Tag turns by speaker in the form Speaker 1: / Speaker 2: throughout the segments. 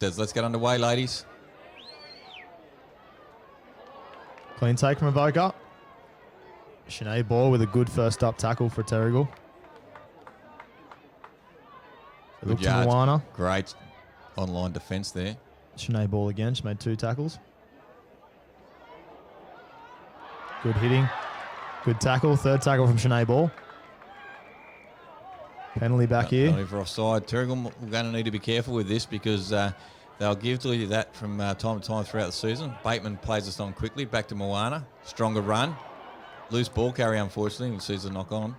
Speaker 1: Let's get underway, ladies.
Speaker 2: Clean take from Avoca. Sinead Ball with a good first up tackle for Terrigal. Look to Moana.
Speaker 1: Great online defence there.
Speaker 2: Sinead Ball again. She made 2 tackles. Good hitting. Good tackle. Third tackle from Sinead Ball. Penalty back here.
Speaker 1: Penalty for offside. Terrigal, we're going to need to be careful with this because they'll give you that from time to time throughout the season. Bateman plays us on quickly. Back to Moana. Stronger run. Loose ball carry, unfortunately. He sees the knock on.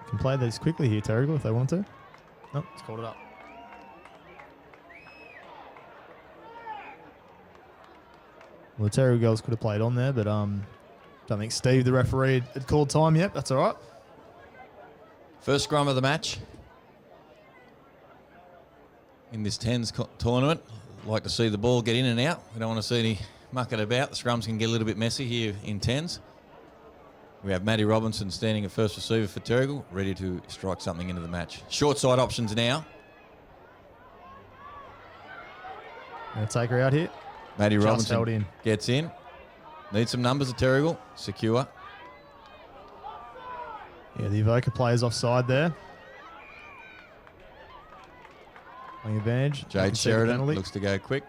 Speaker 2: You can play these quickly here, Terrigal, if they want to. Nope, it's called it up. Well, the Terrigal girls could have played on there, but don't think Steve, the referee, had called time yet. That's all right.
Speaker 1: First scrum of the match in this 10's tournament. Like to see the ball get in and out. We don't want to see any mucking about. The scrums can get a little bit messy here in 10's. We have Maddie Robinson standing at first receiver for Terrigal, ready to strike something into the match. Short side options now.
Speaker 2: Going to take her out here.
Speaker 1: Maddie
Speaker 2: Just
Speaker 1: Robinson
Speaker 2: held in.
Speaker 1: Gets in. Needs some numbers at Terrigal. Secure.
Speaker 2: Yeah, the Avoca players offside there. Playing advantage.
Speaker 1: Jade Sheridan looks to go quick.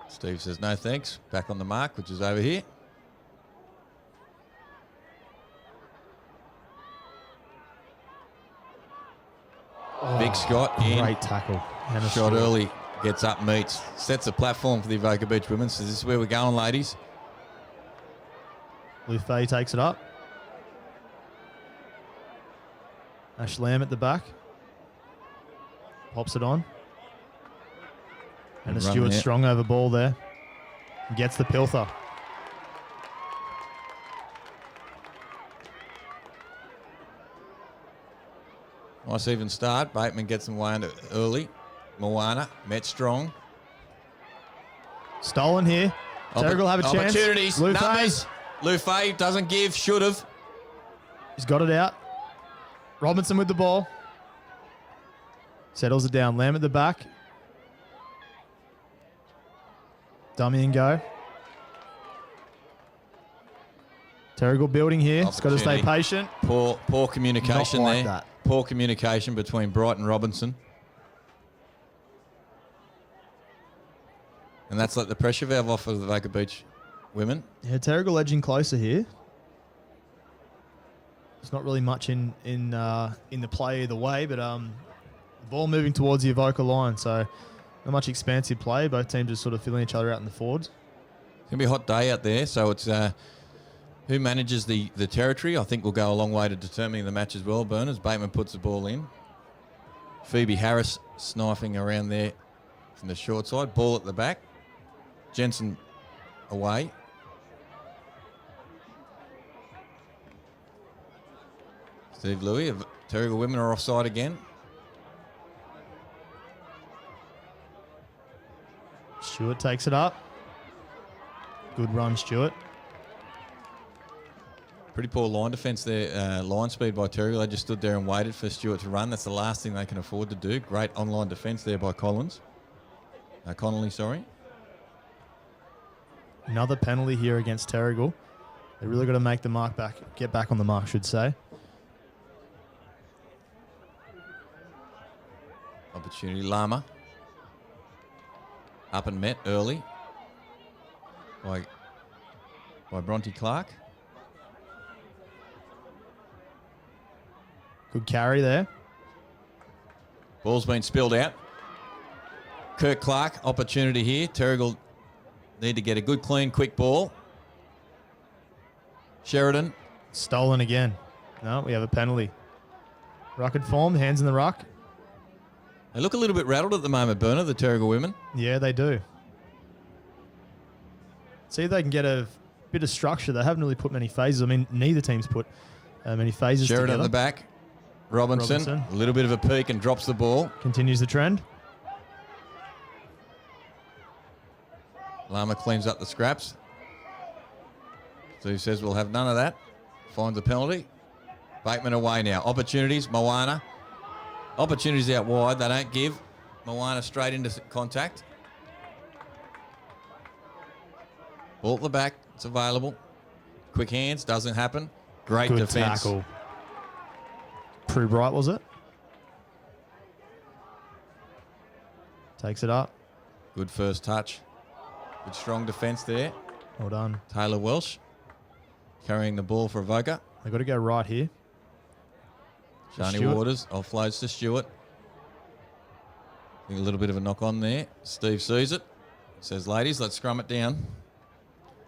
Speaker 1: Steve says no thanks. Back on the mark, which is over here. Big Scott in.
Speaker 2: Great tackle. And a
Speaker 1: Shot early. Gets up, meets. Sets a platform for the Avoca Beach women. So this is where we're going, ladies.
Speaker 2: Lou Fay takes it up. Ash Lamb at the back. Pops it on. And a Stuart Strong over ball there. Gets the pilfer.
Speaker 1: Nice even start. Bateman gets them away early. Moana met strong.
Speaker 2: Stolen here. Terrigal have a chance.
Speaker 1: Opportunities.
Speaker 2: Lou
Speaker 1: Numbers. Lou Fay doesn't give. Should have.
Speaker 2: He's got it out. Robinson with the ball. Settles it down. Lamb at the back. Dummy and go. Terrigal building here. It's got to stay patient.
Speaker 1: Poor communication
Speaker 2: Not like
Speaker 1: there.
Speaker 2: that.
Speaker 1: Poor communication between Bright and Robinson. And that's like the pressure valve off of the Avoca Beach women.
Speaker 2: Yeah, Terrigal edging closer here. There's not really much in the play either way, but the ball moving towards the Avoca line, so not much expansive play. Both teams just sort of filling each other out in the forwards.
Speaker 1: It's going to be a hot day out there, so it's who manages the territory, I think will go a long way to determining the match as well, Berners. Bateman puts the ball in. Phoebe Harris sniping around there from the short side. Ball at the back. Jensen away. Steve Louis of Terrigal women are offside again.
Speaker 2: Stewart takes it up. Good run, Stewart.
Speaker 1: Pretty poor line defence there. Line speed by Terrigal. They just stood there and waited for Stewart to run. That's the last thing they can afford to do. Great online defence there by Collins. Connolly, sorry.
Speaker 2: Another penalty here against Terrigal. They really got to make the mark back, get back on the mark, should say.
Speaker 1: Opportunity, Lama. Up and met early by Bronte Clark.
Speaker 2: Good carry there.
Speaker 1: Ball's been spilled out. Kirk Clark, opportunity here. Terrigal need to get a good, clean, quick ball. Sheridan.
Speaker 2: Stolen again. No, we have a penalty. Rucked form, hands in the ruck.
Speaker 1: They look a little bit rattled at the moment, Berner, the Terrigal women.
Speaker 2: Yeah, they do. See if they can get a bit of structure. They haven't really put many phases. I mean, neither team's put many phases
Speaker 1: Sheridan
Speaker 2: together.
Speaker 1: at the back. Robinson, a little bit of a peek and drops the ball.
Speaker 2: Continues the trend.
Speaker 1: Lama cleans up the scraps. Steve says we'll have none of that. Finds a penalty. Bateman away now. Opportunities, Moana. Opportunities out wide. They don't give. Moana straight into contact. Ball at the back. It's available. Quick hands. Doesn't happen. Great
Speaker 2: Good
Speaker 1: defence.
Speaker 2: tackle. Prue Bright, was it? Takes it up.
Speaker 1: Good first touch. Good strong defence there.
Speaker 2: Well done.
Speaker 1: Taylor Welsh carrying the ball for Avoca.
Speaker 2: They've got to go right here.
Speaker 1: Shani
Speaker 2: Stewart.
Speaker 1: Waters offloads to Stewart. I think a little bit of a knock on there. Steve sees it. Says, ladies, let's scrum it down.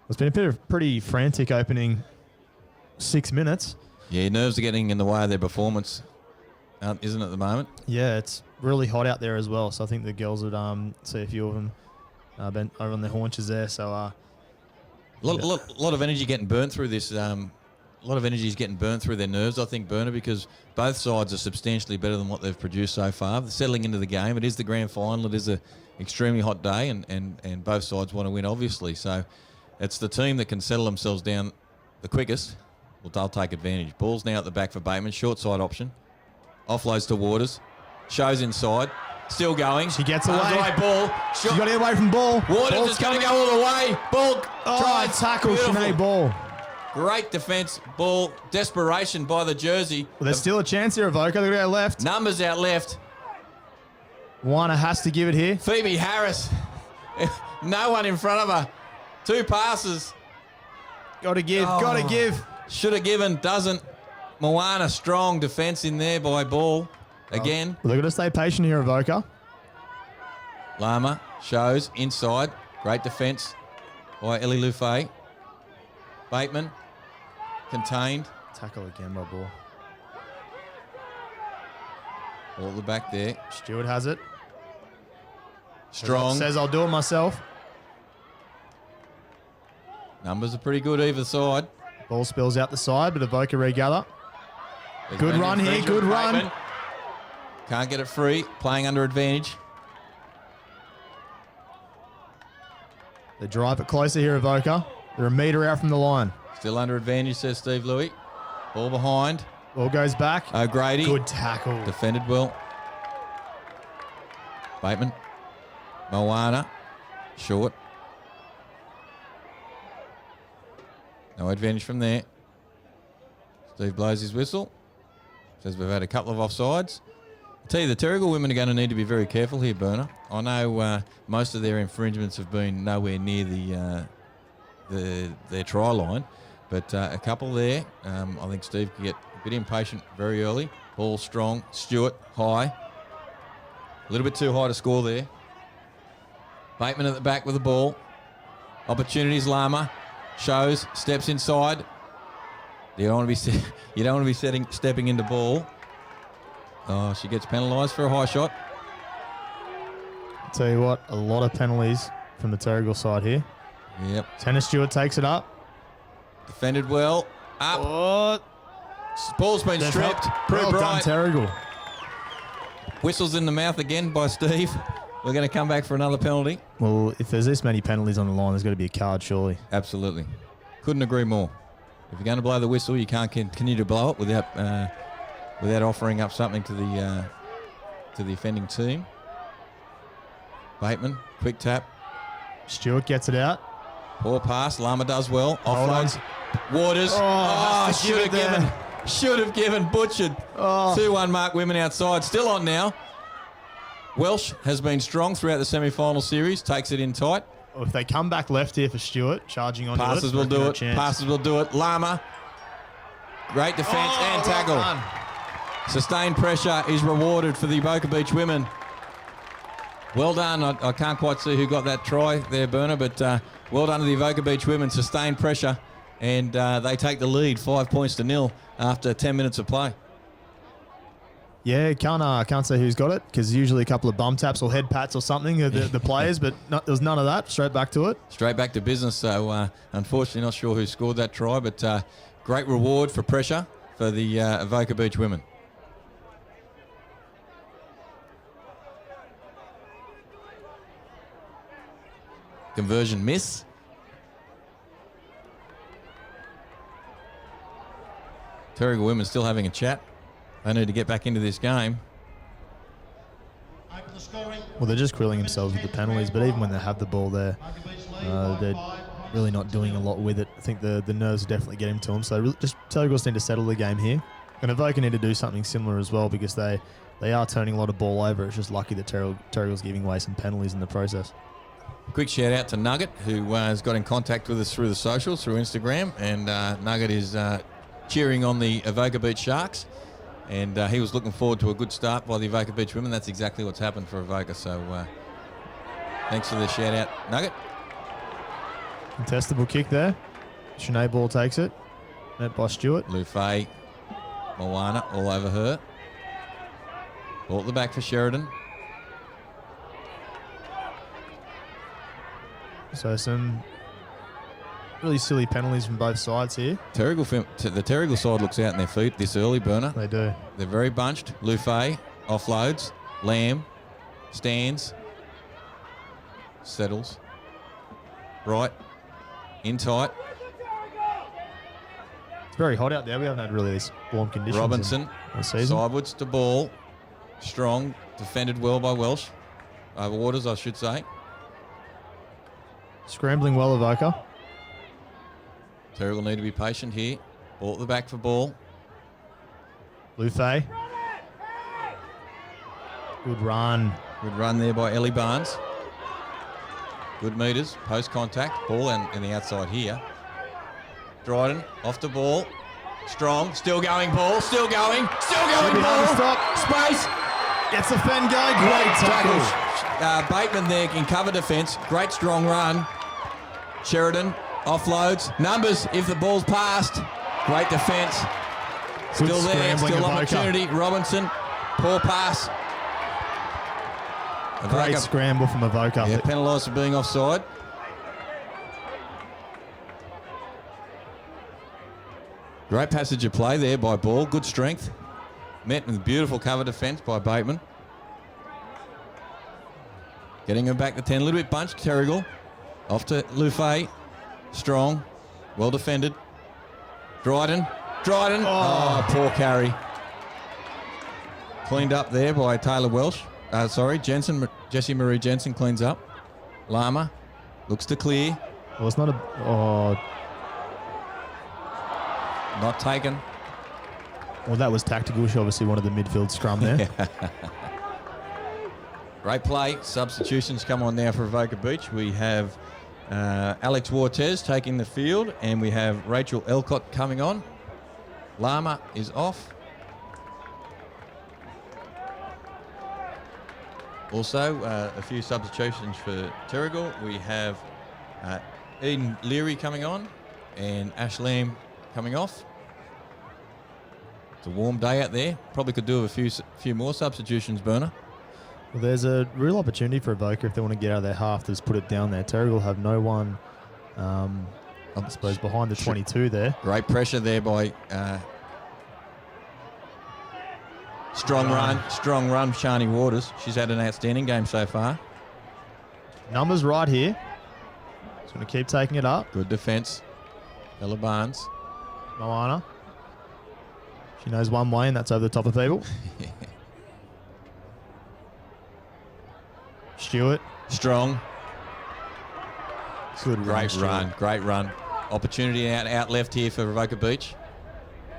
Speaker 2: It's been a bit of pretty frantic opening 6 minutes.
Speaker 1: Yeah, nerves are getting in the way of their performance, isn't it, at the moment?
Speaker 2: Yeah, it's really hot out there as well. So I think the girls would see a few of them been over on their haunches there. So
Speaker 1: A lot of energy getting burnt through this. A lot of energy is getting burnt through their nerves, I think, Burner, because both sides are substantially better than what they've produced so far. They're settling into the game. It is the grand final. It is an extremely hot day, and both sides want to win, obviously. So it's the team that can settle themselves down the quickest. Well, they'll take advantage. Ball's now at the back for Bateman. Short side option. Offloads to Waters. Shows inside. Still going.
Speaker 2: she gets away.
Speaker 1: Ball.
Speaker 2: She's got to get away from ball.
Speaker 1: Waters
Speaker 2: Ball's
Speaker 1: is going to
Speaker 2: coming.
Speaker 1: go all the way. Ball.
Speaker 2: Oh, tackle
Speaker 1: Beautiful.
Speaker 2: Sinead Ball.
Speaker 1: Great defence. Ball. Desperation by the jersey.
Speaker 2: Well, there's still a chance here, Avoca. They're going to go left.
Speaker 1: Numbers out left.
Speaker 2: Warner has to give it here.
Speaker 1: Phoebe Harris. No one in front of her. 2 passes.
Speaker 2: Got to give. Got to give.
Speaker 1: Should have given. Doesn't. Moana, strong defence in there by Ball. Again.
Speaker 2: Well, they're going to stay patient here, Avoca.
Speaker 1: Lama shows inside. Great defence by Ellie Lufay. Bateman. Contained.
Speaker 2: Tackle again by Ball.
Speaker 1: All the back there.
Speaker 2: Stewart has it.
Speaker 1: Strong.
Speaker 2: Says I'll do it myself.
Speaker 1: Numbers are pretty good either side.
Speaker 2: Ball spills out the side, but Avoca regather.
Speaker 1: There's
Speaker 2: Good
Speaker 1: an
Speaker 2: run here,
Speaker 1: infringement.
Speaker 2: good run.
Speaker 1: Bateman can't get it free. Playing under advantage.
Speaker 2: They drive it closer here, Avoca. They're a metre out from the line.
Speaker 1: Still under advantage, says Steve Louis. Ball behind.
Speaker 2: Ball goes back.
Speaker 1: O'Grady.
Speaker 2: Good tackle.
Speaker 1: Defended well. Bateman. Moana. Short. No advantage from there. Steve blows his whistle. Says we've had a couple of offsides. I tell you, the Terrigal women are going to need to be very careful here, Burner. I know most of their infringements have been nowhere near their try line, but a couple there. I think Steve can get a bit impatient very early. Ball strong. Stewart high. A little bit too high to score there. Bateman at the back with the ball. Opportunities. Lama shows, steps inside. You don't want to be stepping into ball. Oh, she gets penalised for a high shot.
Speaker 2: Tell you what, a lot of penalties from the Terrigal side here.
Speaker 1: Yep.
Speaker 2: Tanner Stewart takes it up.
Speaker 1: Defended well. Up.
Speaker 2: Oh,
Speaker 1: Ball's been stripped. Prue
Speaker 2: well done,
Speaker 1: Bright.
Speaker 2: Terrigal.
Speaker 1: Whistles in the mouth again by Steve. We're going to come back for another penalty.
Speaker 2: Well, if there's this many penalties on the line, there's got to be a card, surely.
Speaker 1: Absolutely. Couldn't agree more. If you're going to blow the whistle, you can't continue to blow it without offering up something to the offending team. Bateman, quick tap.
Speaker 2: Stewart gets it out.
Speaker 1: Poor pass. Lama does well.
Speaker 2: Hold on.
Speaker 1: Offloads. Waters.
Speaker 2: has to give
Speaker 1: should
Speaker 2: it
Speaker 1: have
Speaker 2: there.
Speaker 1: given. Should have given. Butchered.
Speaker 2: Oh.
Speaker 1: 2-1 mark women outside. Still on now. Welsh has been strong throughout the semi-final series. Takes it in tight.
Speaker 2: Well, if they come back left here for Stewart, charging on
Speaker 1: Passes will do it. Passes will do it. Lama. Great defence and tackle.
Speaker 2: Well done.
Speaker 1: Sustained pressure is rewarded for the Avoca Beach women. Well done. I can't quite see who got that try there, Burner, but well done to the Avoca Beach women. Sustained pressure, and they take the lead 5-0 after 10 minutes of play.
Speaker 2: Yeah, can't say who's got it because usually a couple of bum taps or head pats or something the players, but there was none of that. Straight back to it.
Speaker 1: Straight back to business. So unfortunately, not sure who scored that try, but great reward for pressure for the Avoca Beach women. Conversion miss. Terrigal women still having a chat. They need to get back into this game.
Speaker 2: Well, they're just grilling themselves with the penalties, but even when they have the ball there, they're really not doing a lot with it. I think the nerves are definitely getting to him. So just Terrigal's need to settle the game here. And Avoca need to do something similar as well because they are turning a lot of ball over. It's just lucky that Terrigal's giving away some penalties in the process.
Speaker 1: Quick shout out to Nugget, who has got in contact with us through the socials, through Instagram. And Nugget is cheering on the Avoca Beach Sharks. And he was looking forward to a good start by the Avoca Beach women. That's exactly what's happened for Avoca. So thanks for the shout out, Nugget.
Speaker 2: Contestable kick there. Sinead Ball takes it. Net by Stewart.
Speaker 1: Lufay, Moana all over her. Ball at the back for Sheridan.
Speaker 2: So some really silly penalties from both sides here.
Speaker 1: The Terrigal side looks out in their feet this early, Burner.
Speaker 2: They do.
Speaker 1: They're very bunched. Lufay offloads. Lamb stands. Settles. Right. In tight.
Speaker 2: It's very hot out there. We haven't had really these warm conditions.
Speaker 1: Robinson.
Speaker 2: In the season.
Speaker 1: Sidewards to ball. Strong. Defended well by Welsh. Over Waters, I should say.
Speaker 2: Scrambling well, Avoca.
Speaker 1: Terrigal need to be patient here. Ball at the back for ball.
Speaker 2: Lufay. Good run.
Speaker 1: Good run there by Ellie Barnes. Good meters, post contact, ball in the outside here. Dryden off the ball. Strong, still going ball, still going ball.
Speaker 2: Stop.
Speaker 1: Space.
Speaker 2: Gets the Fen go. Great tackle.
Speaker 1: Bateman there in cover defence. Great strong run. Sheridan offloads. Numbers if the ball's passed. Great defence. Still there, still opportunity. Robinson, poor pass.
Speaker 2: Great scramble from Avoca.
Speaker 1: Yeah, penalised for being offside. Great passage of play there by Ball. Good strength. Met with beautiful cover defence by Bateman. Getting him back to 10. A little bit bunched. Terrigal. Off to Lufay. Strong. Well defended. Dryden. Oh, poor carry. Cleaned up there by Taylor Welsh. Jessie Marie Jensen cleans up. Lama looks to clear.
Speaker 2: Well, it's not a... Oh.
Speaker 1: Not taken.
Speaker 2: Well, that was tactical. She obviously wanted the midfield scrum there.
Speaker 1: Great play. Substitutions come on now for Avoca Beach. We have Alex Wartez taking the field, and we have Rachel Elcott coming on. Lama is off. Also, a few substitutions for Terrigal. We have Eden Leary coming on and Ash Lamb coming off. It's a warm day out there. Probably could do with a few more substitutions, Burner.
Speaker 2: Well, there's a real opportunity for Avoca if they want to get out of their half to just put it down there. Terrigal have no one, I suppose, behind the 22 there.
Speaker 1: Great pressure there by strong run, Shani Waters. She's had an outstanding game so far.
Speaker 2: Numbers right here. Just going to keep taking it up.
Speaker 1: Good defence. Ella Barnes.
Speaker 2: Moana. She knows one way, and that's over the top of people. Stewart.
Speaker 1: Strong.
Speaker 2: Good
Speaker 1: Great run. Opportunity out left here for Avoca Beach.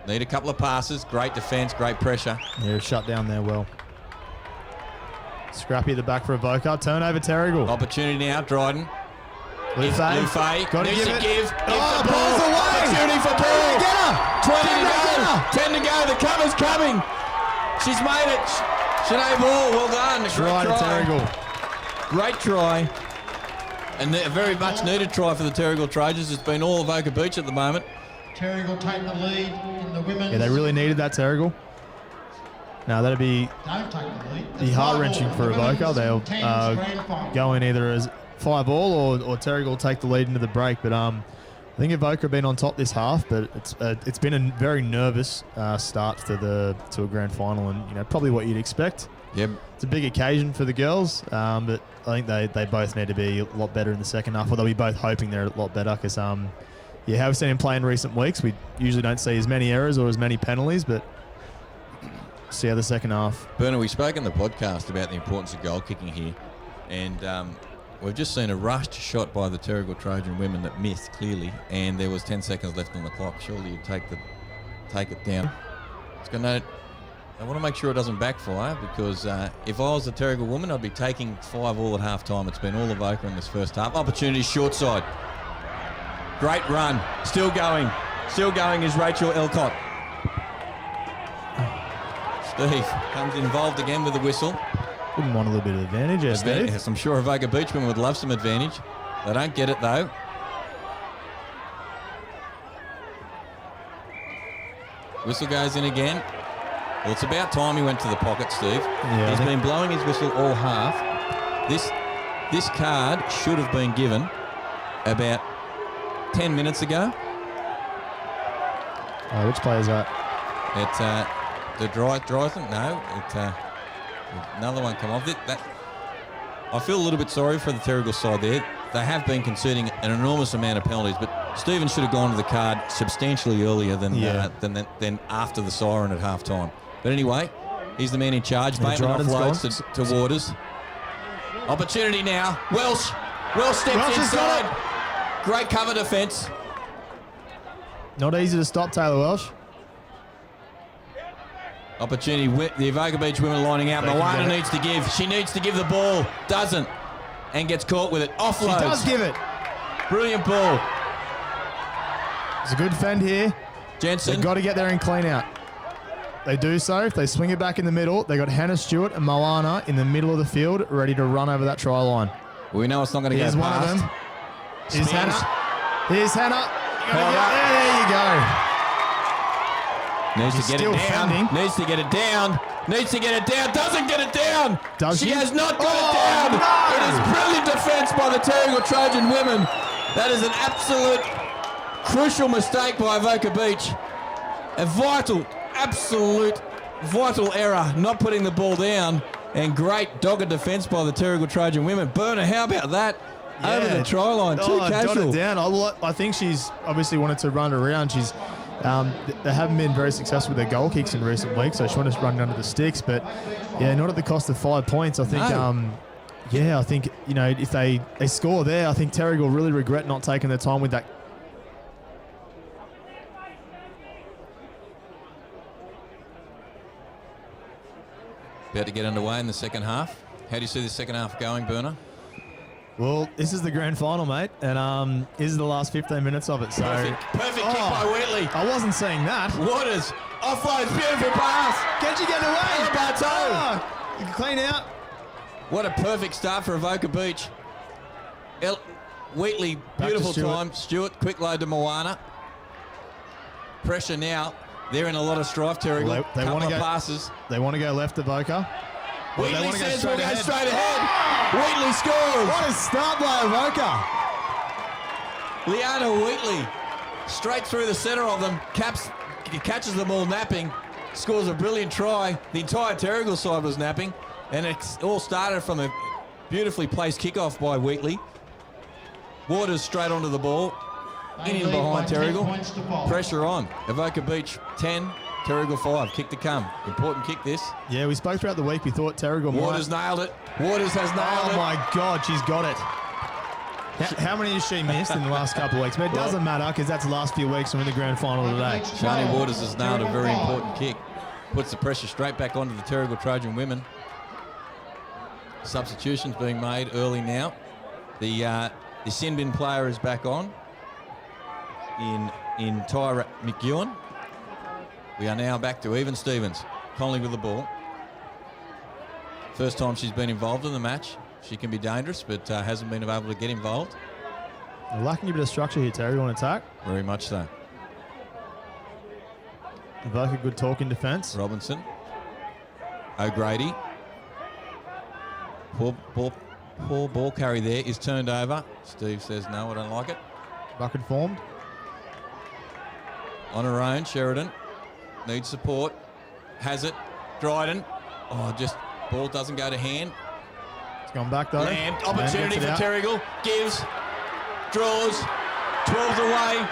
Speaker 1: Need a couple of passes. Great defence, great pressure.
Speaker 2: Yeah, shut down there well. Scrappy at the back for Avoca. Turnover Terrigal.
Speaker 1: Opportunity now, Dryden.
Speaker 2: Lufay.
Speaker 1: Got to give it. Give
Speaker 2: Oh, ball's away.
Speaker 1: Opportunity for ball. 20 to go. 10 to go. The cover's coming. She's made it. Sinead Ball, well done.
Speaker 2: Try to Terrigal.
Speaker 1: Great try. And a very much needed try for the Terrigal Trojans. It's been all Avoca Beach at the moment.
Speaker 3: Terrigal take the lead in the women's.
Speaker 2: Yeah, they really needed that Terrigal. Now that'd be heart-wrenching for Avoca. They'll go in either as 5-all or Terrigal take the lead into the break. But I think Avoca have been on top this half, but it's been a very nervous start to a grand final, and probably what you'd expect.
Speaker 1: Yep.
Speaker 2: It's a big occasion for the girls, but I think they both need to be a lot better in the second half. Although we both hoping they're a lot better because have seen him play in recent weeks. We usually don't see as many errors or as many penalties, but see how the second half.
Speaker 1: Berner, we spoke in the podcast about the importance of goal kicking here, and We've just seen a rushed shot by the Terrigal Trojan women that missed clearly, and there was 10 seconds left on the clock. Surely you take it down. It's gonna. I want to make sure it doesn't backfire because if I was a Terrigal woman, I'd be taking 5 all at half time. It's been all Avoca in this first half. Opportunity short side. Great run. Still going. Still going is Rachel Elcott. Steve comes involved again with the whistle.
Speaker 2: Wouldn't want a little bit of advantage there, Steve.
Speaker 1: Yes, I'm sure Avoca Beach women would love some advantage. They don't get it though. Whistle goes in again. Well, it's about time he went to the pocket, Steve.
Speaker 2: Yeah,
Speaker 1: He's been blowing his whistle all half. This card should have been given about 10 minutes ago.
Speaker 2: Which player's that?
Speaker 1: It's the Dryson. No, another one come off. I feel a little bit sorry for the Terrigal side there. They have been conceding an enormous amount of penalties, but Stephen should have gone to the card substantially earlier than after the siren at half time. But anyway, he's the man in charge. Bateman offloads to Waters. Opportunity now. Welsh steps inside. Great cover defence.
Speaker 2: Not easy to stop Taylor Welsh.
Speaker 1: Opportunity. The Avoca Beach women lining out. Moana needs to give. She needs to give the ball. Doesn't. And gets caught with it. Offloads.
Speaker 2: She does give it.
Speaker 1: Brilliant ball.
Speaker 2: It's a good fend here.
Speaker 1: Jensen.
Speaker 2: They've got to get there and clean out. They do so. If they swing it back in the middle, they got Hannah Stewart and Moana in the middle of the field ready to run over that try line.
Speaker 1: Well, we know it's not going to go past.
Speaker 2: Here's one of them. Here's Hannah. Here's Hannah. There you go.
Speaker 1: Needs to get it down. Needs to get it down. Needs to get it down. Doesn't get it down. She has not got it down.
Speaker 2: No.
Speaker 1: It is brilliant defence by the Terrigal Trojan women. That is an absolute crucial mistake by Avoca Beach. A absolute vital error, not putting the ball down. And great dogged defence by the Terrigal Trojan women. Burner, how about that?
Speaker 2: Yeah.
Speaker 1: Over the try line. Too casual.
Speaker 2: Got it down. I think she's obviously wanted to run it around. She's they haven't been very successful with their goal kicks in recent weeks, so she wanted to run under the sticks. But yeah, not at the cost of 5 points. I think. No. I think if they score there, I think Terrigal will really regret not taking their time with that.
Speaker 1: About to get underway in the second half. How do you see the second half going, Burner?
Speaker 2: Well, this is the grand final, mate, and this is the last 15 minutes of it. So
Speaker 1: perfect kick by Wheatley.
Speaker 2: I wasn't saying that.
Speaker 1: Waters offloads, beautiful pass.
Speaker 2: Can she get away?
Speaker 1: Bartow.
Speaker 2: You can clean out.
Speaker 1: What a perfect start for Avoca Beach. Wheatley, beautiful time. Stewart, quick load to Moana. Pressure now. They're in a lot of strife, Terrigal.
Speaker 2: Well, they want to go
Speaker 1: passes.
Speaker 2: They want to go left to Avoca.
Speaker 1: Wheatley says we'll go straight ahead. Wheatley scores.
Speaker 2: What a start by Avoca.
Speaker 1: Liana Wheatley, straight through the centre of them, catches them all napping, scores a brilliant try. The entire Terrigal side was napping, and it all started from a beautifully placed kickoff by Wheatley. Waters straight onto the ball, in and behind Terrigal. Pressure on. Avoca Beach 10, Terrigal 5. Kick to come. Important kick this.
Speaker 2: Yeah, we spoke throughout the week. We thought Terrigal
Speaker 1: Waters nailed it. Waters has nailed it.
Speaker 2: Oh my God, she's got it. How many has she missed in the last couple of weeks? But it doesn't matter because that's the last few weeks and we're in the grand final today.
Speaker 1: Shani Waters has nailed a very important kick. Puts the pressure straight back onto the Terrigal Trojan women. Substitutions being made early now. The sin bin player is back on in Tyra McEwen. We are now back to Even Stevens. Connolly with the ball. First time she's been involved in the match. She can be dangerous, but hasn't been able to get involved.
Speaker 2: They're lacking a bit of structure here, Terry, on attack.
Speaker 1: Very much so.
Speaker 2: Avoca, good talk in defence.
Speaker 1: Robinson. O'Grady. Poor ball carry there is turned over. Steve says, no, I don't like it.
Speaker 2: Bucket formed.
Speaker 1: On her own, Sheridan. Needs support. Has it. Dryden. Oh, just ball doesn't go to hand.
Speaker 2: It's gone back though.
Speaker 1: Land. Opportunity for Terrigal. Gives. Draws. 12's away.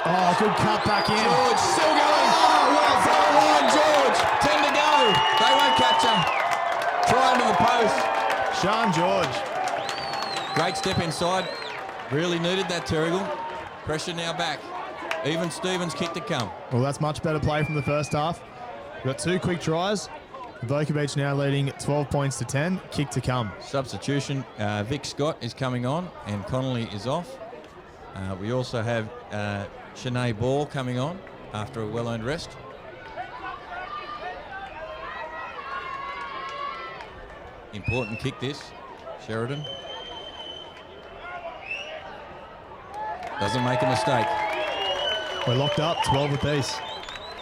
Speaker 2: Oh, good cut back in.
Speaker 1: George still going. Oh, well from the line, George. 10 to go. They won't catch her. Try into the post.
Speaker 2: Sean George.
Speaker 1: Great step inside. Really needed that, Terrigal. Pressure now back. Even Stevens kick to come.
Speaker 2: Well, that's much better play from the first half. We've got 2 quick tries. Avoca Beach now leading 12 points to 10. Kick to come.
Speaker 1: Substitution. Vic Scott is coming on and Connolly is off. We also have Shanae Ball coming on after a well-earned rest. Important kick this. Sheridan. Doesn't make a mistake.
Speaker 2: We're locked up, 12 apiece.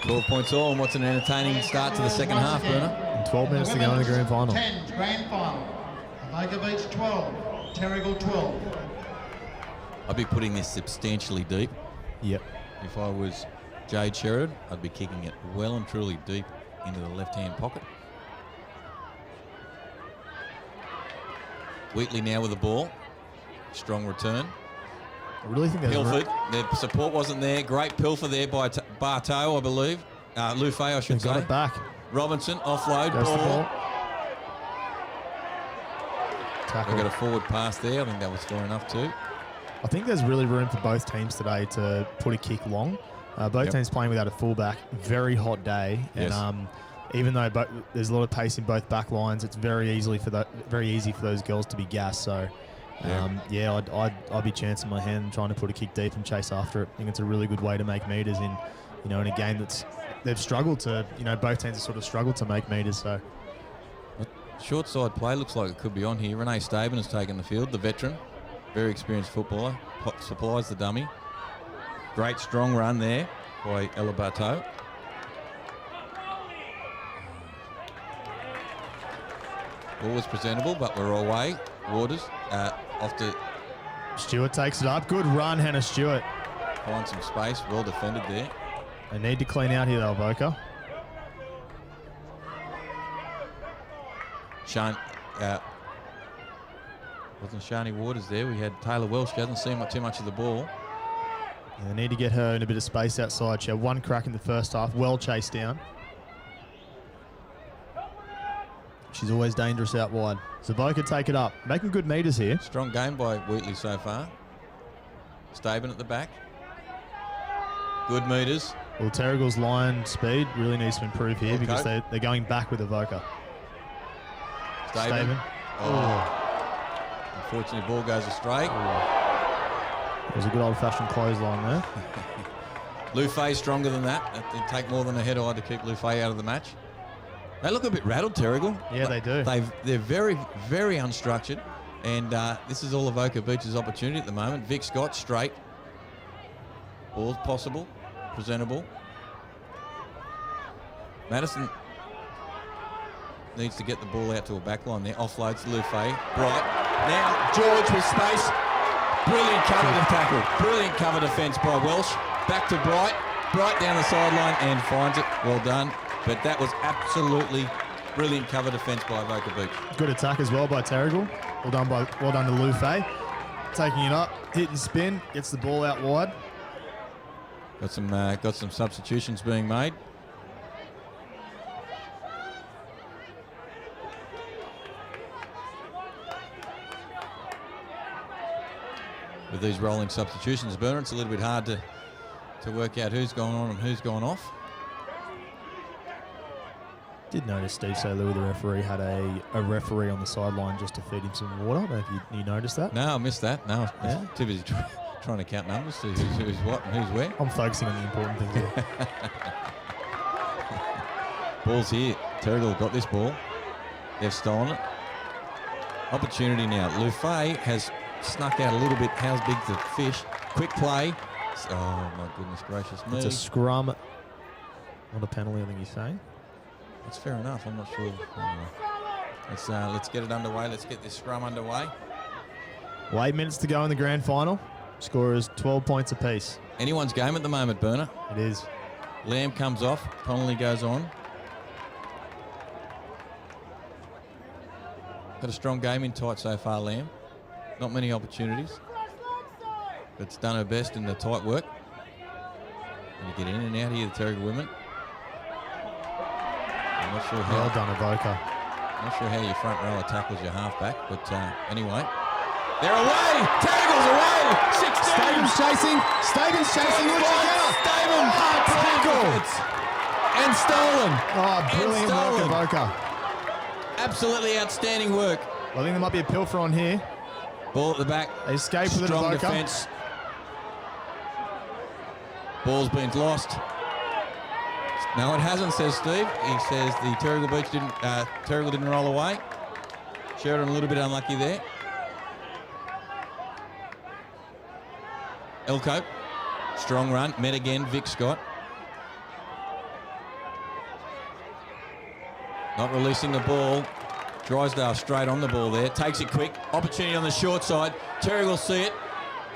Speaker 1: 12 points all, and what's an entertaining start to the second half, Burner?
Speaker 2: And 12 minutes to go in the grand final.
Speaker 3: 10's grand final. Avoca Beach 12, Terrigal 12.
Speaker 1: I'd be putting this substantially deep.
Speaker 2: Yep.
Speaker 1: If I was Jade Sheridan, I'd be kicking it well and truly deep into the left-hand pocket. Wheatley now with the ball. Strong return.
Speaker 2: I really think there's
Speaker 1: Pilford, the support wasn't there. Great pilfer there by Bartow, I believe. Lufay, I should say.
Speaker 2: got it back.
Speaker 1: Robinson, offload,
Speaker 2: Goes the
Speaker 1: ball.
Speaker 2: ball. Tackle.
Speaker 1: We got a forward pass there. I think that was fair enough too.
Speaker 2: I think there's really room for both teams today to put a kick long. Both teams playing without a fullback. Very hot day,
Speaker 1: Yes.
Speaker 2: and even though there's a lot of pace in both back lines, it's very easy for those girls to be gassed. So, I'd be chancing my hand and trying to put a kick deep and chase after it. I think it's a really good way to make meters in a game that's they've struggled to. Both teams have sort of struggled to make meters. So.
Speaker 1: Short side play looks like it could be on here. Renee Staben has taken the field, the veteran. Very experienced footballer. Supplies the dummy. Great strong run there by Ella Bartow. Ball was presentable, but we're away. Waters off to
Speaker 2: Stewart takes it up. Good run, Hannah Stewart.
Speaker 1: find some space. Well defended there.
Speaker 2: They need to clean out here, though, Avoca.
Speaker 1: Wasn't Shani Waters there. We had Taylor Welsh. She hasn't seen too much of the ball.
Speaker 2: Yeah, they need to get her in a bit of space outside. She had 1 crack in the first half. Well chased down. She's always dangerous out wide. So Avoca take it up. Making good meters here.
Speaker 1: Strong game by Wheatley so far. Staben at the back. Good meters.
Speaker 2: Well, Terrigal's line speed really needs to improve here because they're going back with Avoca.
Speaker 1: Staben. Oh. Unfortunately, ball goes astray.
Speaker 2: It was a good old-fashioned clothesline there.
Speaker 1: Lufay stronger than that. It'd take more than a head eye to keep Lufay out of the match. They look a bit rattled, Terrigal.
Speaker 2: Yeah, they do.
Speaker 1: They're very, very unstructured, and this is all Avoca Beach's opportunity at the moment. Vic Scott straight. Ball's possible, presentable. Madison needs to get the ball out to a back line there. Offloads to Lufay. Bright. Now George with space. Brilliant cover to tackle. Brilliant cover defence by Welsh. Back to Bright. Bright down the sideline and finds it. Well done. But that was absolutely brilliant cover defence by Avoca Beach.
Speaker 2: Good attack as well by Terrigal. Well done to Lufay. Taking it up, hit and spin, gets the ball out wide.
Speaker 1: Got some substitutions being made. With these rolling substitutions, Burner, it's a little bit hard to work out who's gone on and who's gone off.
Speaker 2: Did notice Steve Saylou, the referee, had a referee on the sideline just to feed him some water. I don't know if you noticed that.
Speaker 1: No, I missed that. No, I was too busy trying to count numbers, see who's what and who's where.
Speaker 2: I'm focusing on the important things here.
Speaker 1: Ball's here. Terrigal got this ball. They've stolen it. Opportunity now. Lufay has snuck out a little bit. How's big the fish? Quick play. Oh, my goodness gracious me.
Speaker 2: It's a scrum, not a penalty, I think he's saying.
Speaker 1: That's fair enough. I'm not sure. Anyway. Let's get it underway. Let's get this scrum underway.
Speaker 2: Well, 8 minutes to go in the grand final. Score is 12 points apiece.
Speaker 1: Anyone's game at the moment, Burner.
Speaker 2: It is.
Speaker 1: Lamb comes off. Connolly goes on. Got a strong game in tight so far, Lamb. Not many opportunities. But it's done her best in the tight work. And to get in and out here, the Terrigal women. I'm not sure how.
Speaker 2: Well done, Avoca.
Speaker 1: Not sure how your front rower tackles your halfback, but anyway. They're away. Terrigal's away. 16.
Speaker 2: Staben's chasing. Looks together.
Speaker 1: Staben.
Speaker 2: Tackle.
Speaker 1: And stolen.
Speaker 2: Oh, brilliant work, Avoca.
Speaker 1: Absolutely outstanding work.
Speaker 2: I think there might be a pilfer on here.
Speaker 1: Ball at the back.
Speaker 2: They escape with an
Speaker 1: Strong
Speaker 2: Avoca.
Speaker 1: defence. Ball's been lost. No, it hasn't, says Steve. He says the Terrigal didn't roll away. Sheridan a little bit unlucky there. Elko, strong run, met again, Vic Scott. Not releasing the ball. Drysdale straight on the ball there, takes it quick. Opportunity on the short side. Terrigal see it.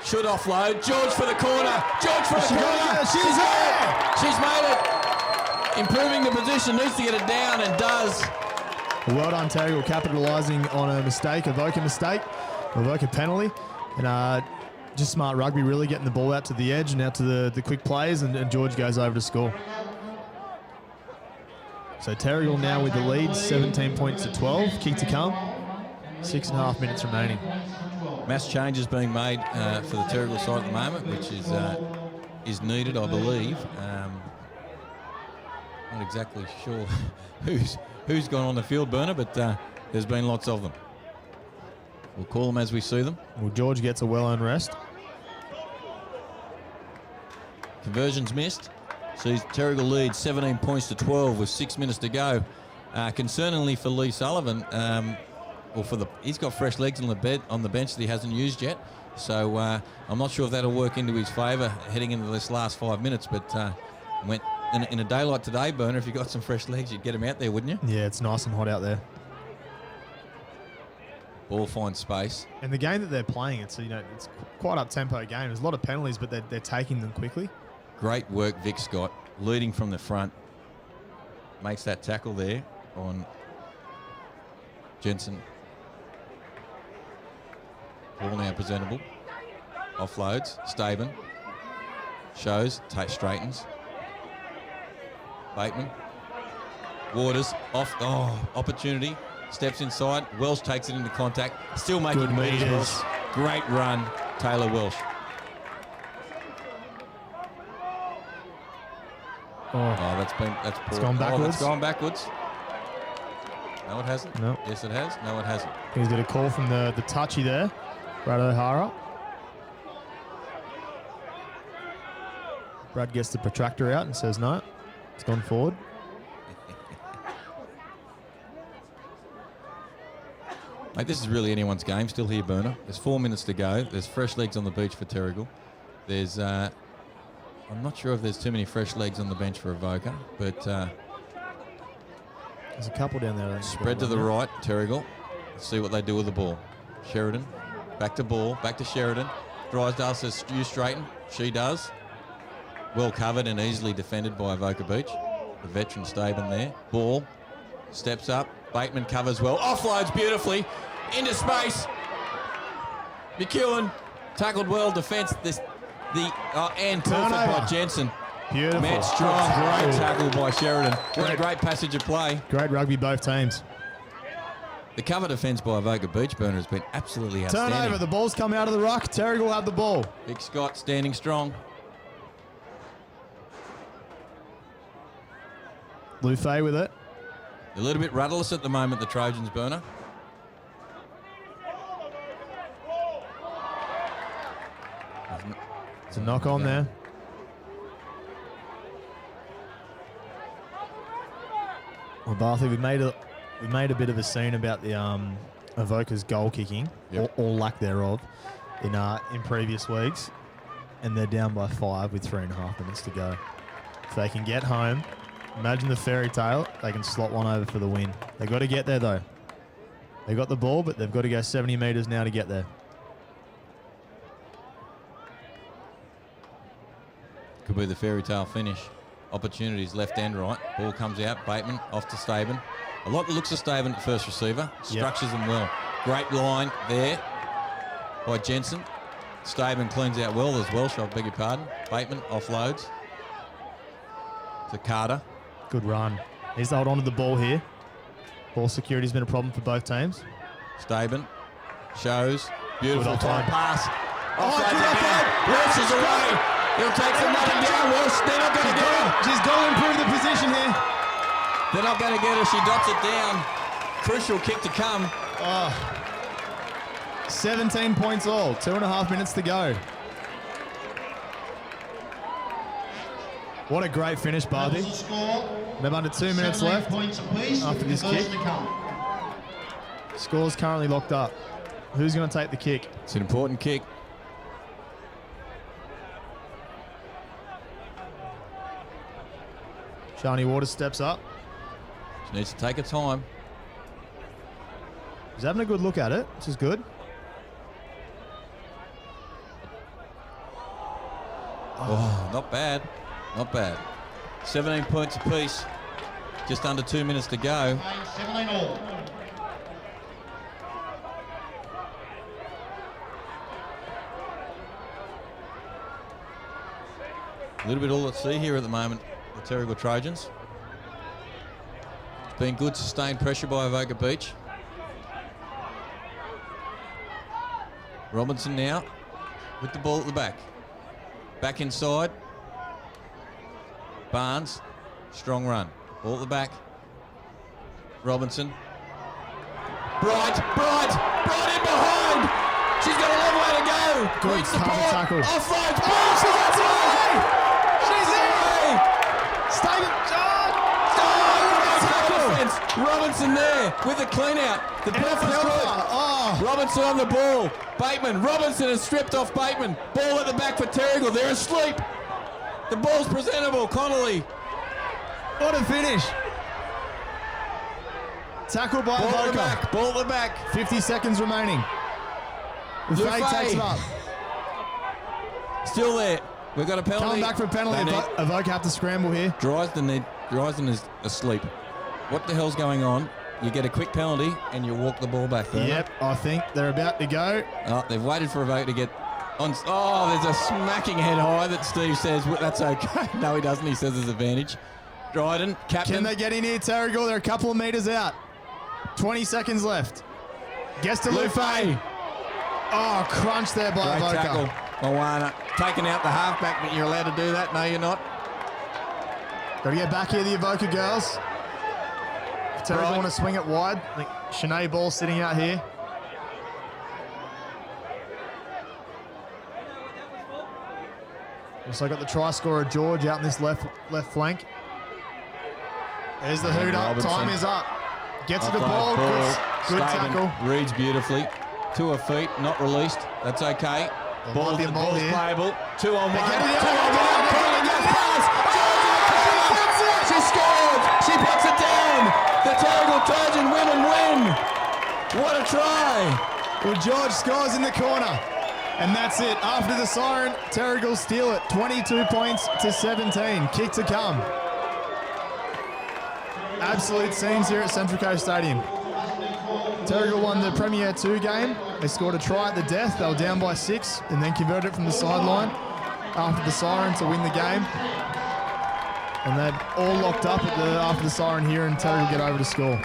Speaker 1: Should offload. George for the corner. She's there. She's made it. Improving the position, needs to get it down and does.
Speaker 2: Well done, Terrigal, capitalising on a mistake, Avoca penalty. And just smart rugby, really getting the ball out to the edge and out to the quick plays, and George goes over to score. So Terrigal now with the lead, 17 points to 12. Kick to come. 6.5 minutes remaining.
Speaker 1: Mass changes being made for the Terrigal side at the moment, which is needed, I believe. Not exactly sure who's gone on the field, Burner, but there's been lots of them. We'll call them as we see them.
Speaker 2: Well, George gets a well-earned rest.
Speaker 1: Conversions missed. Sees Terrigal lead 17 points to 12 with 6 minutes to go. Concerningly for Lee Sullivan, he's got fresh legs on the bench that he hasn't used yet. So I'm not sure if that'll work into his favour heading into this last 5 minutes. But went in a day like today, Burner, if you got some fresh legs, you'd get him out there, wouldn't you?
Speaker 2: Yeah, it's nice and hot out there.
Speaker 1: Ball finds space.
Speaker 2: And the game that they're playing, it's quite up-tempo game. There's a lot of penalties, but they're taking them quickly.
Speaker 1: Great work, Vic Scott, leading from the front. Makes that tackle there on Jensen. Ball now presentable. Offloads. Staben. Shows. Straightens. Bateman. Waters. Off. Oh, opportunity. Steps inside. Welsh takes it into contact. Still making
Speaker 2: Good meters.
Speaker 1: Great run, Taylor Welsh. That's poor.
Speaker 2: It's gone backwards.
Speaker 1: That's gone backwards. No, it hasn't.
Speaker 2: No.
Speaker 1: Yes, it has. No, it hasn't.
Speaker 2: He's got a call from the touchy there. Brad O'Hara. Brad gets the protractor out and says no. It's gone forward.
Speaker 1: Mate, this is really anyone's game still here, Burner. There's 4 minutes to go. There's fresh legs on the beach for Terrigal. There's, I'm not sure if there's too many fresh legs on the bench for Avoca, but
Speaker 2: There's a couple down there.
Speaker 1: spread to the right, Terrigal. Let's see what they do with the ball. Sheridan, back to ball, back to Sheridan. Drysdale says, you straighten. She does. Well covered and easily defended by Avoca Beach. The veteran Staben there. Ball, steps up. Bateman covers well. Offloads beautifully. Into space. McEwen tackled well. Defence. And perfect by Jensen.
Speaker 2: Beautiful.
Speaker 1: Met strong. Great tackle by Sheridan. What a great passage of play.
Speaker 2: Great rugby, both teams.
Speaker 1: The cover defence by Avoca Beach, Burner, has been absolutely outstanding.
Speaker 2: Turnover. The ball's come out of the ruck. Terrigal have the ball.
Speaker 1: Big Scott standing strong.
Speaker 2: Lou Fay with it.
Speaker 1: A little bit rudderless at the moment, the Trojans, Burner.
Speaker 2: It's a knock on there. Well, Barthy, we've made a bit of a scene about the Avoca's goal kicking, or lack thereof, in previous weeks, and they're down by 5 with 3.5 minutes to go. If they can get home, imagine the fairy tale, they can slot one over for the win. They've got to get there though. They got the ball, but they've got to go 70 metres now to get there.
Speaker 1: Could be the fairy tale finish. Opportunities left and right. Ball comes out. Bateman off to Staben. I like the looks of Staben at first receiver. Structures them well. Great line there by Jensen. Staben cleans out well as Welsh, I beg your pardon. Bateman offloads to Carter.
Speaker 2: Good run. Needs to hold on to the ball here. Ball security's been a problem for both teams.
Speaker 1: Staben shows. Beautiful time pass.
Speaker 2: Oh, good offside.
Speaker 1: Walsh is away. He'll take some running down. Walsh, they're not going to get her.
Speaker 2: She's got to improve the position here.
Speaker 1: They're not going to get her. She dots it down. Crucial kick to come.
Speaker 2: 17 points all. 2.5 minutes to go. What a great finish, Barthy. They've under 2 minutes left after this kick. Score's currently locked up. Who's going to take the kick?
Speaker 1: It's an important kick.
Speaker 2: Shani Waters steps up.
Speaker 1: She needs to take her time.
Speaker 2: He's having a good look at it, which is good.
Speaker 1: Oh, not bad. Not bad. 17 points apiece. Just under 2 minutes to go.
Speaker 3: 17 all.
Speaker 1: A little bit all at sea here at the moment, the Terrigal Trojans. It's been good sustained pressure by Avoca Beach. Robinson now with the ball at the back. Back inside. Barnes, strong run. Ball at the back. Robinson. Bright in behind. She's got a long way to go.
Speaker 2: Good
Speaker 1: Needs
Speaker 2: cover
Speaker 1: support.
Speaker 2: tackle.
Speaker 1: Offload. Oh, she's outside.
Speaker 2: She's in! Stay
Speaker 1: Tackle. Robinson there with the clean out. The ball was good.
Speaker 2: Oh,
Speaker 1: Robinson on the ball. Bateman. Robinson has stripped off Bateman. Ball at the back for Terrigal. They're asleep. The ball's presentable. Connolly.
Speaker 2: what a finish. Tackle by
Speaker 1: Ball at the
Speaker 2: Avoca.
Speaker 1: back. Ball at the back.
Speaker 2: 50 seconds remaining. Lufay takes it up.
Speaker 1: Still there. We've got a penalty.
Speaker 2: Coming back for a penalty.
Speaker 1: They need-
Speaker 2: Avoca have to scramble here.
Speaker 1: Dryden is asleep. What the hell's going on? You get a quick penalty and you walk the ball back.
Speaker 2: Yep, I think they're about to go.
Speaker 1: Oh, they've waited for Avoca to get on. Oh, there's a smacking head high that Steve says that's okay. No, he doesn't. He says there's advantage. Dryden, captain.
Speaker 2: Can they get in here, Terrigal? They're a couple of metres out. 20 seconds left. Gets to Lufay. Oh, crunch there by
Speaker 1: Great
Speaker 2: Avoca.
Speaker 1: tackle. Moana taking out the halfback, but you're allowed to do that. No, you're not.
Speaker 2: Got to get back here, the Avoca girls. If Terrigal want to swing it wide. I think Shanae Ball sitting out here. Also got the try scorer George out in this left flank. There's the hoot up.
Speaker 1: Robinson.
Speaker 2: Time is up. Gets to the
Speaker 1: Offload
Speaker 2: ball. Good
Speaker 1: Staven
Speaker 2: tackle.
Speaker 1: reads beautifully. To her feet, not released. That's okay.
Speaker 2: There might be a maul
Speaker 1: ball's
Speaker 2: here.
Speaker 1: playable. 2 on 1. 2
Speaker 2: They're getting it.
Speaker 1: on 1. Connolly goes past. She scored. She puts it down. The Terrigal Trojan women win. What a try.
Speaker 2: Well, George scores in the corner. And that's it. After the siren, Terrigal steal it. 22 points to 17. Kick to come. Absolute scenes here at Central Coast Stadium. Terrigal won the Premier 2 game. They scored a try at the death. They were down by 6 and then converted it from the sideline after the siren to win the game. And they're all locked up after the siren here, and Terrigal get over to score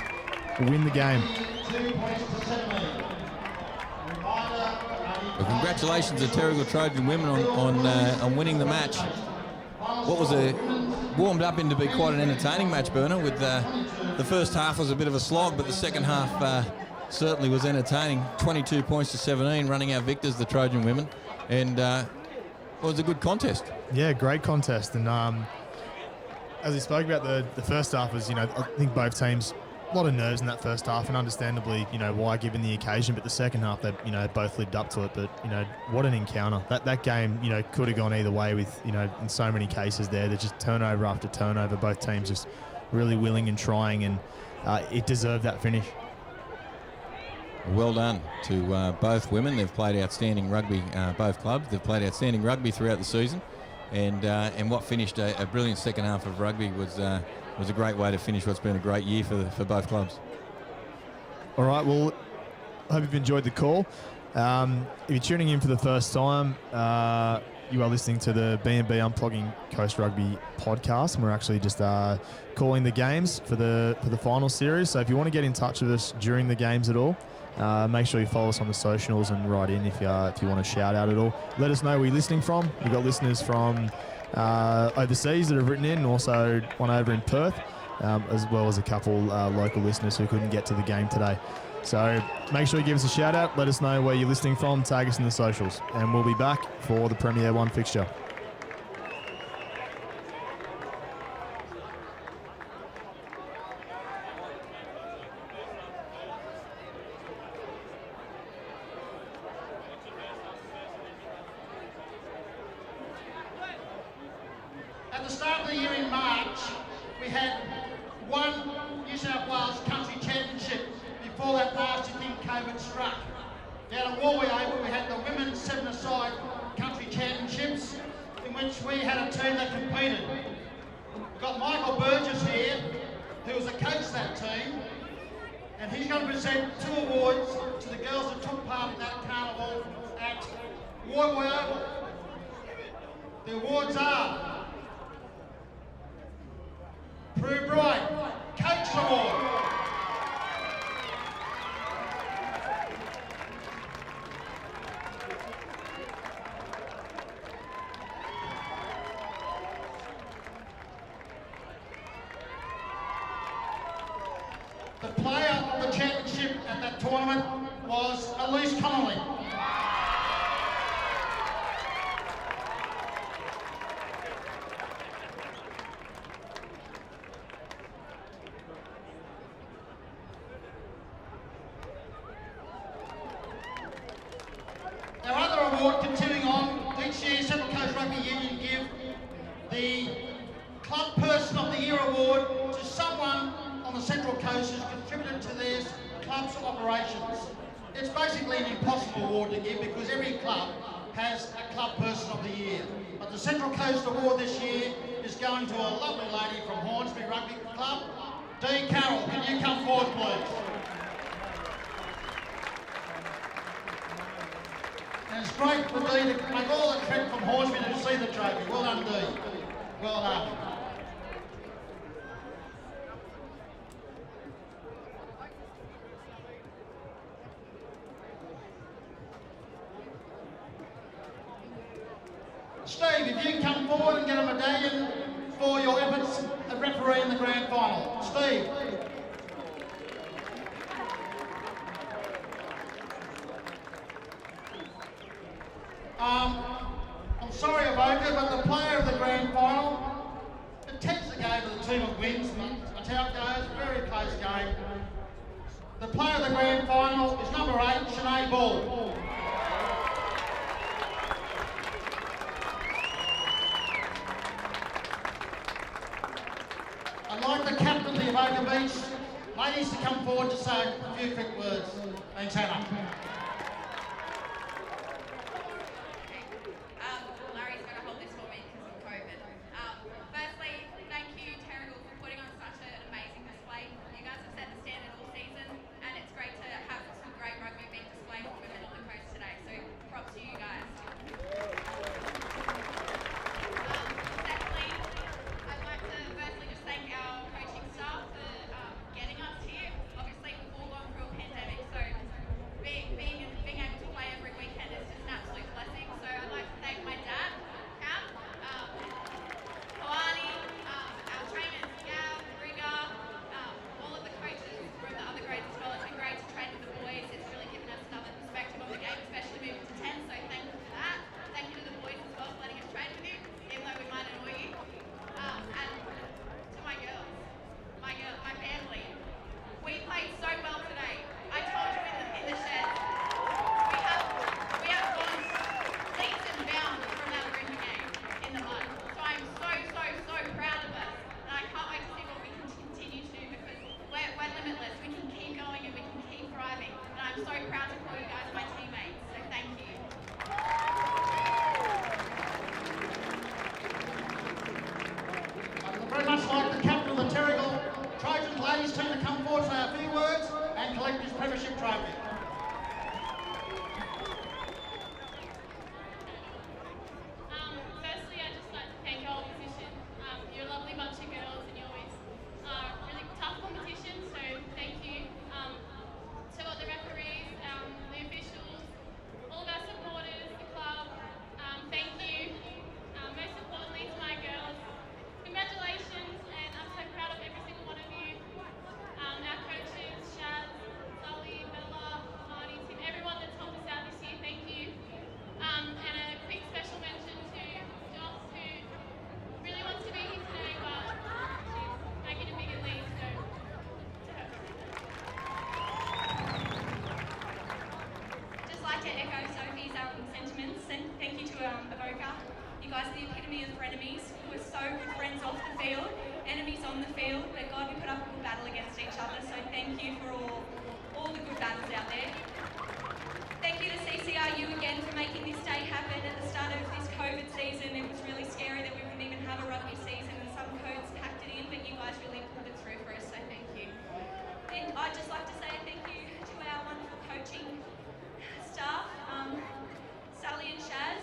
Speaker 2: to win the game.
Speaker 1: Well, congratulations to Terrigal Trojan women on winning the match. What was warmed up into be quite an entertaining match, Burner. With the first half was a bit of a slog, but the second half certainly was entertaining. 22 points to 17, running our victors, the Trojan women, and it was a good contest.
Speaker 2: Yeah, great contest. And as we spoke about the first half, was I think both teams a lot of nerves in that first half, and understandably, why given the occasion. But the second half, they both lived up to it. But what an encounter! That game could have gone either way with in so many cases there. There's just turnover after turnover. Both teams just really willing and trying, and it deserved that finish.
Speaker 1: Well done to both women. They've played outstanding rugby, both clubs. They've played outstanding rugby throughout the season, and what finished a brilliant second half of rugby was a great way to finish what's been a great year for both clubs.
Speaker 2: All right, well, I hope you've enjoyed the call. If you're tuning in for the first time, you are listening to the B&B Unplugging Coast Rugby podcast, and we're actually just calling the games for the final series. So if you want to get in touch with us during the games at all, Make sure you follow us on the socials and write in if you want to shout out at all. Let us know where you're listening from. We've got listeners from overseas that have written in, and also one over in Perth, as well as a couple local listeners who couldn't get to the game today. So make sure you give us a shout out. Let us know where you're listening from. Tag us in the socials, and we'll be back for the Premier 1 fixture.
Speaker 3: At the start of the year in March, we had one New South Wales Country Championship before that nasty thing COVID struck. Down at Warwick, we had the Women's 7-a-side Country Championships, in which we had a team that competed. We've got Michael Burgess here, who was a coach of that team, and he's going to present 2 awards to the girls that took part in that carnival at Warwick Oval. The awards are Prue Bright, Coach Award. The player of the championship at that tournament was Elise Connolly. Our other award continuing on, each year Central Coast Rugby Union give the Club Person of the Year award to someone on the Central Coast who's contributed to their club's operations. It's basically an impossible award to give because every club has a Club Person of the Year. But the Central Coast Award this year is going to a lovely lady from Hornsby Rugby Club. Dee Carroll, can you come forward please? And it's great for Dee to make all the trip from Hornsby to see the trophy. Well done, Dee. Well done. Steve, if you can come forward and get a medallion for your efforts at refereeing the grand final. Steve. I'm sorry, Avoca, but the player of the grand final, it tends to go to the team that wins. That's how it goes, very close game. The player of the grand final is number 8, Shanae Ball. I'd like the captain of the Avoca Beach ladies to come forward to say a few quick words. Thanks, Hannah.
Speaker 4: Larry's going to hold this for me because of COVID. Firstly, thank you, Terrigal, for putting on such an amazing display. You guys have set the standard all season, and it's great to have some great rugby being displayed for women on the coast today. So, props to you guys. Secondly, I'd like to firstly just thank our coaching staff for getting us here. Obviously, we've all gone through a pandemic, so being able to play every weekend is just an absolute blessing. So I'd like to thank my dad, Cam, Kalani, our trainers, Gav, Riga, all of the coaches from the other grades as well. It's been great to train with the boys. It's really given us another perspective of the game, especially moving to 10, so thank you for that. Thank you to the boys as well for letting us train with you, even though we might annoy you. And to my girls, my family. We played so well today. I told you in the shed, we have gone leaps and bounds from that River game in the mud. So I'm so proud of us. And I can't wait to see what we can continue to do because we're limitless. We can keep going and we can keep thriving. And I'm so proud to call you guys my teammates. So thank you.
Speaker 3: I'd very much like the captain of the Terrigal Trojans ladies team to come forward to say a few words and collect his premiership trophy.
Speaker 5: Firstly, I'd just like to thank our opposition. You're a lovely bunch of girls and you always are really tough competition, so thank you. To all the referees,
Speaker 4: You guys are the epitome of frenemies. We're so good friends off the field, enemies on the field, but God, we put up a good battle against each other, so thank you for all the good battles out there. Thank you to CCRU again for making this day happen at the start of this COVID season. It was really scary that we wouldn't even have a rugby season and some codes packed it in, but you guys really pulled it through for us, so thank you. And I'd just like to say a thank you to our wonderful coaching staff, Sally and Shaz.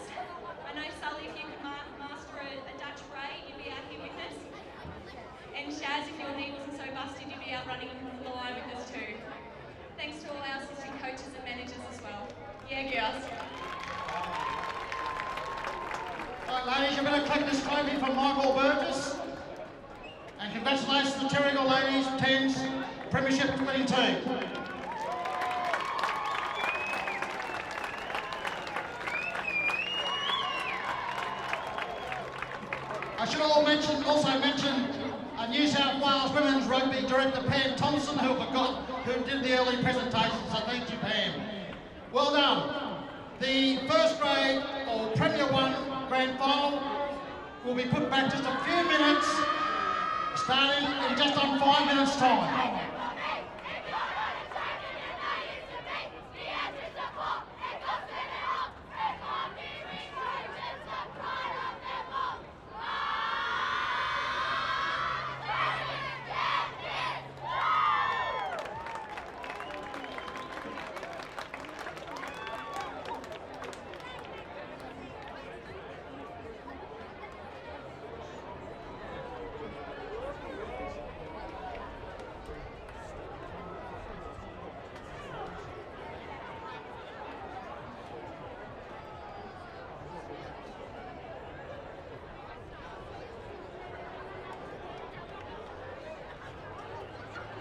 Speaker 4: I know, Sally, if you could master a Dutch braid, you'd be out here with us. And Shaz, if your knee wasn't so busted, you'd be out running the line with us too. Thanks to all our assistant coaches and managers as well. Yeah, girls.
Speaker 3: All right, ladies, you better collect this trophy from Michael Burgess. And congratulations to the Terrigal ladies, 10's Premiership 22. I should also mention New South Wales Women's Rugby Director Pam Thompson, who did the early presentation, so thank you, Pam. Well done. The first grade or Premier 1 grand final will be put back just a few minutes, starting in just on 5 minutes' time.